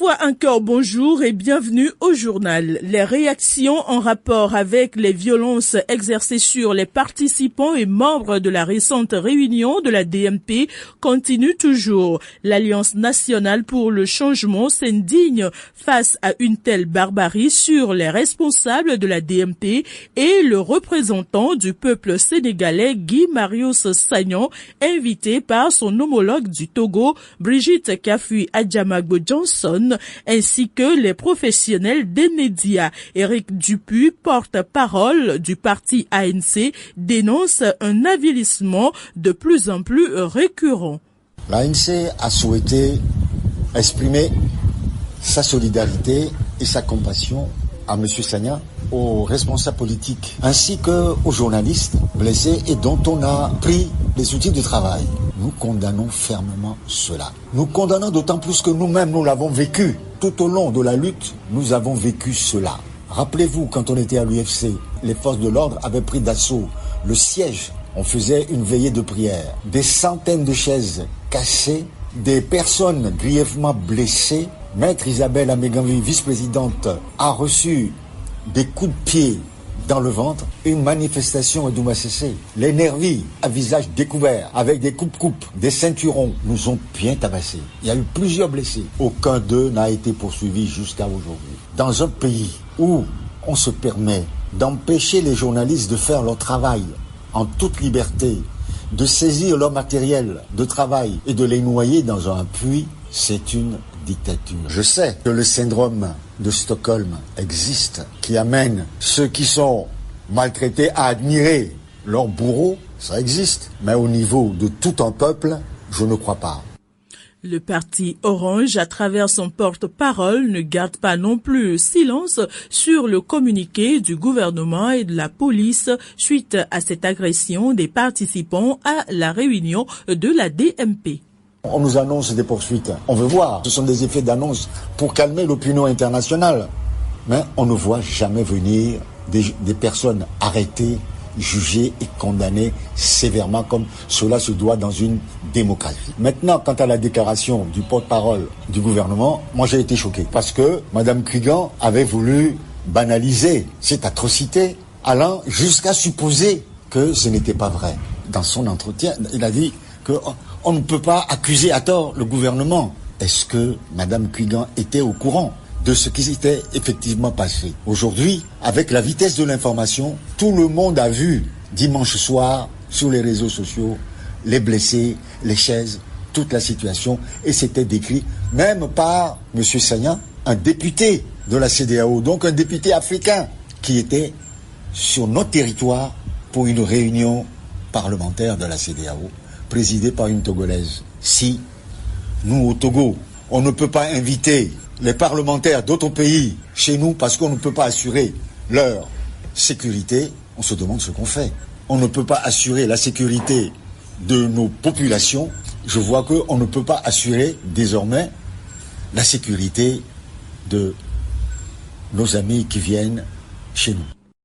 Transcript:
fois encore, bonjour et bienvenue au journal. Les réactions en rapport avec les violences exercées sur les participants et membres de la récente réunion de la DMP continuent toujours. L'Alliance nationale pour le changement s'indigne face à une telle barbarie sur les responsables de la DMP et le représentant du peuple sénégalais Guy Marius Sagnan, invité par son homologue du Togo, Brigitte Kafui Adjamagbo Johnson, ainsi que les professionnels des médias. Éric Dupuy, porte-parole du parti ANC, dénonce un avilissement de plus en plus récurrent. L'ANC a souhaité exprimer sa solidarité et sa compassion à M. Sagnan, aux responsables politiques, ainsi qu'aux journalistes blessés et dont on a pris les outils de travail. Nous condamnons fermement cela. Nous condamnons d'autant plus que nous-mêmes, nous l'avons vécu. Tout au long de la lutte, nous avons vécu cela. Rappelez-vous, quand on était à l'UFC, les forces de l'ordre avaient pris d'assaut le siège. On faisait une veillée de prière. Des centaines de chaises cassées, des personnes grièvement blessées. Maître Isabelle Améganvi, vice-présidente, a reçu des coups de pied dans le ventre. Une manifestation à Doumassessé. Les nervis à visage découvert, avec des coupes-coupes, des ceinturons, nous ont bien tabassés. Il y a eu plusieurs blessés. Aucun d'eux n'a été poursuivi jusqu'à aujourd'hui. Dans un pays où on se permet d'empêcher les journalistes de faire leur travail en toute liberté, de saisir leur matériel de travail et de les noyer dans un puits, c'est une dictature. Je sais que le syndrome de Stockholm existe, qui amène ceux qui sont maltraités à admirer leur bourreau, ça existe. Mais au niveau de tout un peuple, je ne crois pas. Le parti Orange, à travers son porte-parole, ne garde pas non plus silence sur le communiqué du gouvernement et de la police suite à cette agression des participants à la réunion de la DMP. On nous annonce des poursuites. On veut voir. Ce sont des effets d'annonce pour calmer l'opinion internationale. Mais on ne voit jamais venir des personnes arrêtées, jugées et condamnées sévèrement comme cela se doit dans une démocratie. Maintenant, quant à la déclaration du porte-parole du gouvernement, moi j'ai été choqué. Parce que Mme Krigan avait voulu banaliser cette atrocité, allant jusqu'à supposer que ce n'était pas vrai. Dans son entretien, il a dit qu'on ne peut pas accuser à tort le gouvernement. Est-ce que Mme Krigan était au courant de ce qui s'était effectivement passé? Aujourd'hui, avec la vitesse de l'information, tout le monde a vu dimanche soir sur les réseaux sociaux les blessés, les chaises, toute la situation, et c'était décrit même par M. Sagnan, un député de la CEDEAO, donc un député africain qui était sur notre territoire pour une réunion parlementaire de la CEDEAO présidée par une Togolaise. Si nous au Togo, on ne peut pas inviter les parlementaires d'autres pays chez nous parce qu'on ne peut pas assurer leur sécurité, on se demande ce qu'on fait. On ne peut pas assurer la sécurité de nos populations. Je vois qu'on ne peut pas assurer désormais la sécurité de nos amis qui viennent chez nous.